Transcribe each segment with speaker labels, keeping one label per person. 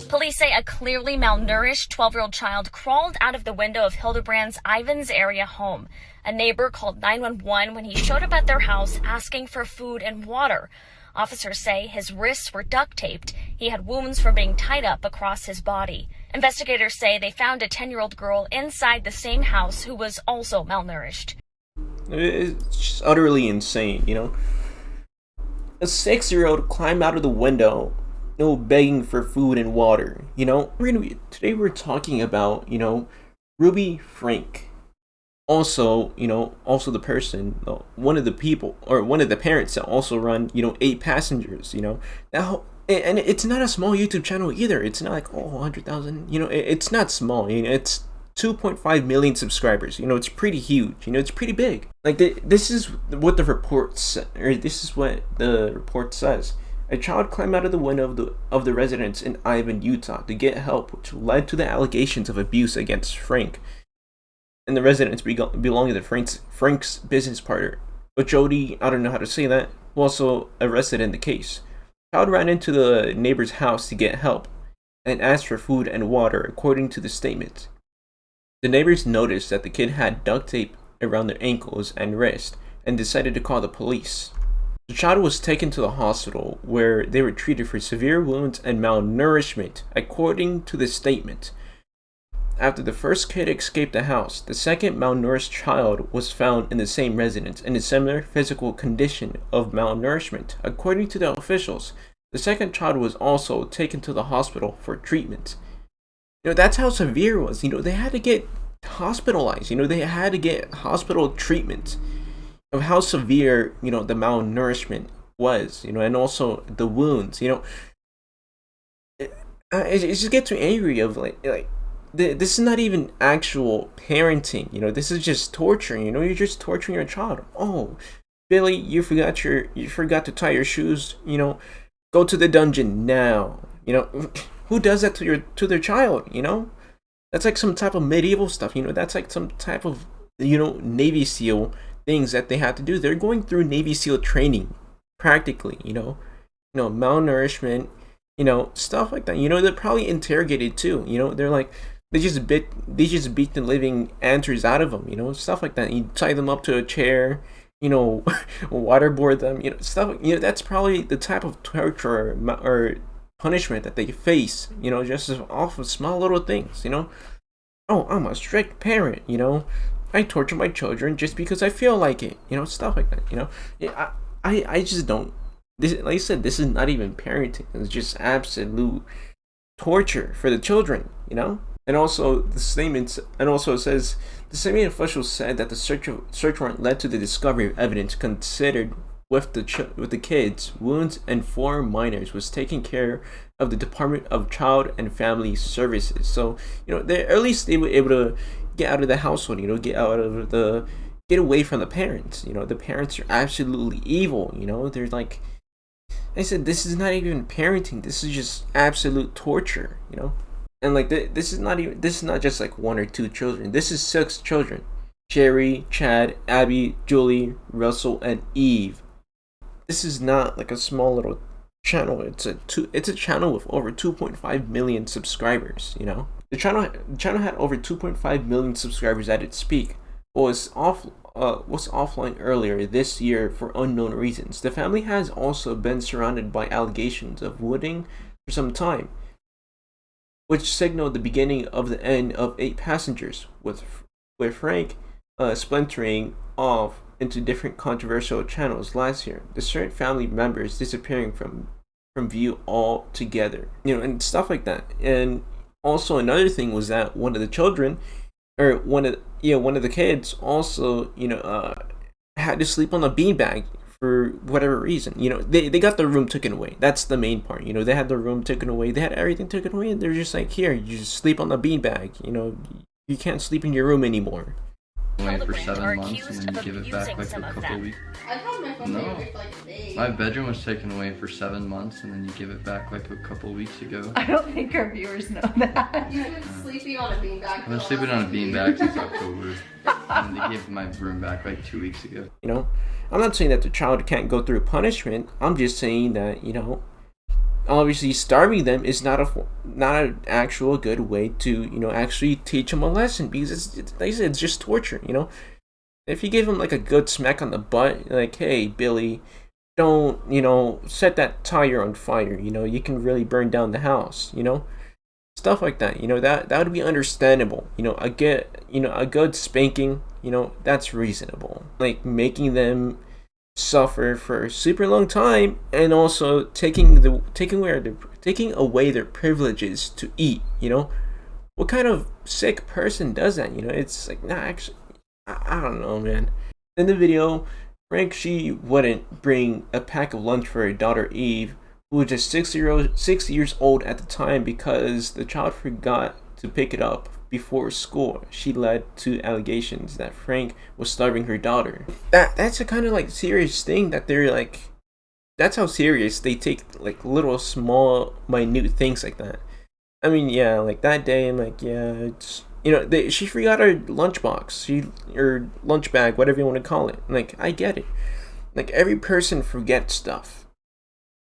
Speaker 1: Police say a clearly malnourished 12-year-old child crawled out of the window of Hildebrand's Ivans area home. A neighbor called 911 when he showed up at their house asking for food and water. Officers say his wrists were duct taped. He had wounds from being tied up across his body. Investigators say they found a 10-year-old girl inside the same house who was also malnourished.
Speaker 2: It's just utterly insane, you know? A 6-year-old climbed out of the window, begging for food and water, you know? Today we're talking about, Ruby Frank. Also, also the person, one of the people, or one of the parents that also run, 8 passengers, Now, and it's not a small YouTube channel either. It's not like, 100,000, it's not small, it's 2.5 million subscribers. It's pretty huge. It's pretty big. Like this is what the report this is what the report says. A child climbed out of the window of the residence in Ivan, Utah, to get help, which led to the allegations of abuse against Frank and the residence belonging to Frank's business partner, but Jody, I don't know how to say that, who also arrested in the case. The child ran into the neighbor's house to get help and asked for food and water, according to the statement. The neighbors noticed that the kid had duct tape around their ankles and wrist and decided to call the police. The child was taken to the hospital where they were treated for severe wounds and malnourishment, according to the statement. After the first kid escaped the house, the second malnourished child was found in the same residence in a similar physical condition of malnourishment. According to the officials, the second child was also taken to the hospital for treatment. That's how severe it was. They had to get hospitalized. They had to get hospital treatment of how severe, the malnourishment was, and also the wounds, it just gets me angry of this is not even actual parenting, this is just torturing, you're just torturing your child. Oh, Billy, you forgot to tie your shoes, go to the dungeon now, who does that to their child, That's like some type of medieval stuff, that's like some type of, Navy SEAL things that they have to do. They're going through Navy SEAL training, practically, malnourishment, stuff like that. They're probably interrogated too. They're like they just beat the living answers out of them. Stuff like that. You tie them up to a chair, waterboard them, stuff. That's probably the type of torture or punishment that they face. Just off of small little things. Oh, I'm a strict parent. I torture my children just because I feel like it. Stuff like that. I just don't. This, like I said, this is not even parenting. It's just absolute torture for the children. And also the statements. And also it says the Samian officials said that the search warrant led to the discovery of evidence considered with the kids, wounds, and 4 minors was taken care of the Department of Child and Family Services. So at least they were able to get out of the household. Get away from the parents. The parents are absolutely evil. They're like, I said, this is not even parenting. This is just absolute torture. And like this is not just like 1 or 2 children. This is 6 children: Sherry, Chad, Abby, Julie, Russell, and Eve. This is not like a small little channel. It's a channel with over 2.5 million subscribers. The channel had over 2.5 million subscribers at its peak, but was offline earlier this year for unknown reasons. The family has also been surrounded by allegations of wounding for some time, which signaled the beginning of the end of 8 passengers, with Frank splintering off into different controversial channels last year. The certain family members disappearing from view altogether, and stuff like that. And also another thing was that one of the children, or one of the kids, also had to sleep on a beanbag for whatever reason. They got their room taken away. That's the main part. They had their room taken away. They had everything taken away, and they're just like, here, you just sleep on the beanbag. You can't sleep in your room anymore.
Speaker 3: Away for 7 months and then you give it back like for a couple weeks.
Speaker 4: I had my phone
Speaker 3: No.
Speaker 4: away for like a day.
Speaker 3: My bedroom was taken away for 7 months and then you give it back like a couple weeks ago.
Speaker 5: I don't think our viewers know that.
Speaker 4: You've been sleeping on a beanbag.
Speaker 3: I've been sleeping on a beanbag since October. And they gave my room back like 2 weeks ago.
Speaker 2: I'm not saying that the child can't go through punishment. I'm just saying that, obviously starving them is not an actual good way to, actually teach them a lesson, because like I said, it's just torture. If you give them like a good smack on the butt, like, hey Billy, don't, set that tire on fire, you can really burn down the house, stuff like that, that would be understandable. A good spanking, that's reasonable. Like making them suffer for a super long time, and also taking away their privileges to eat. What kind of sick person does that? It's like, nah, actually, I don't know, man. In the video, Frank, she wouldn't bring a pack of lunch for her daughter Eve, who was just 6 years old at the time, because the child forgot to pick it up before school. She led to allegations that Frank was starving her daughter. That's a kind of like serious thing that they're like. That's how serious they take like little small minute things like that. I mean, yeah, like that day, I'm like, yeah, it's she forgot her lunchbox, or lunch bag, whatever you want to call it. Like, I get it. Like, every person forgets stuff.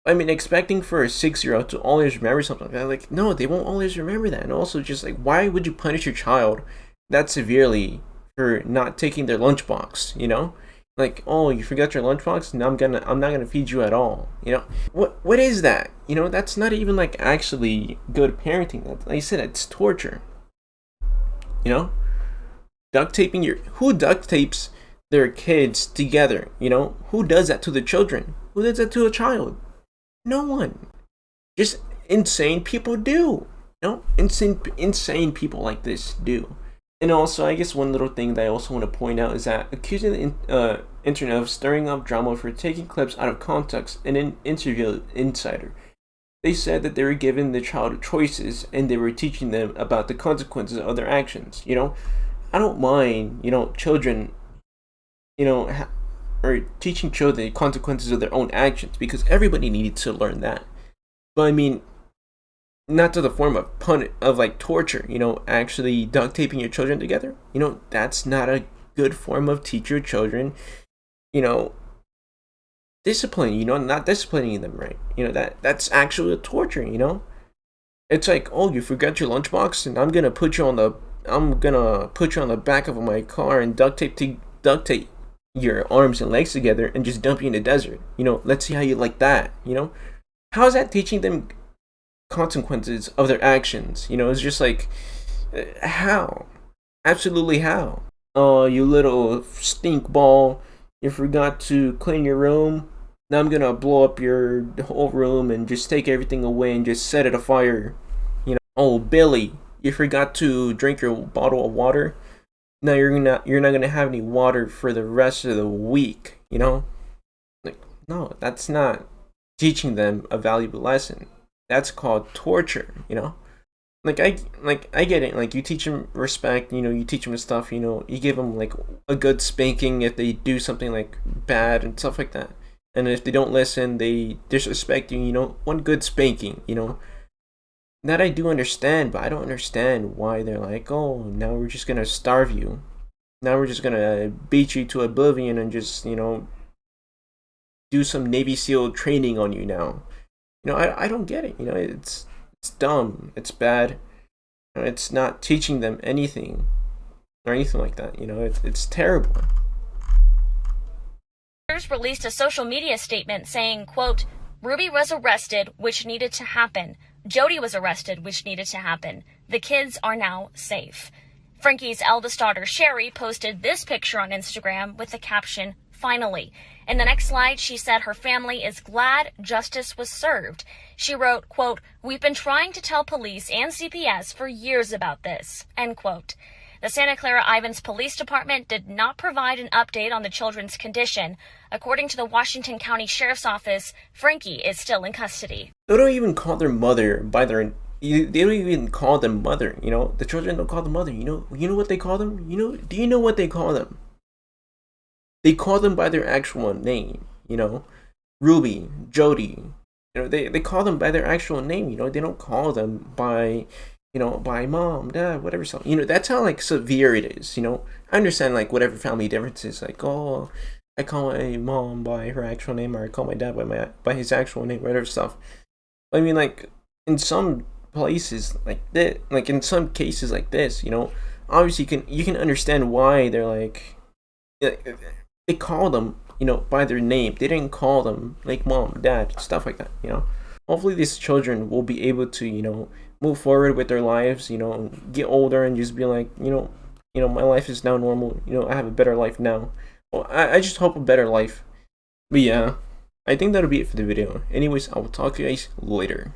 Speaker 2: I mean, expecting for a 6-year-old to always remember something like that, like, no, they won't always remember that. And also, just like, why would you punish your child that severely for not taking their lunchbox? Like, oh, you forgot your lunchbox? Now I'm not gonna feed you at all. What is that? That's not even like actually good parenting. Like I said, it's torture. Duct taping who duct tapes their kids together? Who does that to the children? Who does that to a child? No one. Just insane people do. Insane people like this do. And also, I guess one little thing that I also want to point out is that accusing the internet of stirring up drama for taking clips out of context in an interview with Insider. They said that they were giving the child choices, and they were teaching them about the consequences of their actions. I don't mind, children, or teaching children the consequences of their own actions, because everybody needed to learn that. But I mean, not to the form of like torture, actually duct taping your children together. That's not a good form of teach your children, discipline, not disciplining them right. That's actually a torture. It's like, oh, you forgot your lunchbox, and I'm gonna put you on the back of my car and duct tape your arms and legs together and just dump you in the desert. Let's see how you like that. How is that teaching them consequences of their actions? It's just like, how? Absolutely how? Oh, you little stink ball, you forgot to clean your room. Now I'm gonna blow up your whole room and just take everything away and just set it afire. Oh, Billy, you forgot to drink your bottle of water. Now you're not gonna have any water for the rest of the week. Like, no, that's not teaching them a valuable lesson. That's called torture. Like I get it. Like, you teach them respect. You teach them stuff. You give them like a good spanking if they do something like bad and stuff like that. And if they don't listen, they disrespect you. One good spanking. That I do understand, but I don't understand why they're like, oh, now we're just gonna starve you. Now we're just gonna beat you to oblivion and just do some Navy SEAL training on you now. I don't get it. It's dumb. It's bad. It's not teaching them anything or anything like that. It's terrible.
Speaker 1: Released a social media statement saying, quote, Ruby was arrested, which needed to happen. Jody was arrested, which needed to happen. The kids are now safe. Frankie's eldest daughter, Sherry, posted this picture on Instagram with the caption, finally. In the next slide, she said her family is glad justice was served. She wrote, quote, we've been trying to tell police and CPS for years about this, end quote. The Santa Clara Ivins Police Department did not provide an update on the children's condition. According to the Washington County Sheriff's Office, Frankie is still in custody.
Speaker 2: They don't even call their mother by their. They don't even call them mother. The children don't call them mother. You know what they call them. Do you know what they call them? They call them by their actual name. Ruby, Jody. They call them by their actual name. They don't call them by. By mom, dad, whatever. So, that's how like severe it is. I understand like whatever family differences. Like, oh, I call my mom by her actual name, or I call my dad by his actual name, whatever stuff. I mean, like in some places like this, like in some cases like this, obviously you can understand why they're like, they call them, by their name. They didn't call them like mom, dad, stuff like that. Hopefully these children will be able to, move forward with their lives, get older and just be like, my life is now normal. I have a better life now. Well, I just hope a better life. But yeah, I think that'll be it for the video. Anyways, I will talk to you guys later.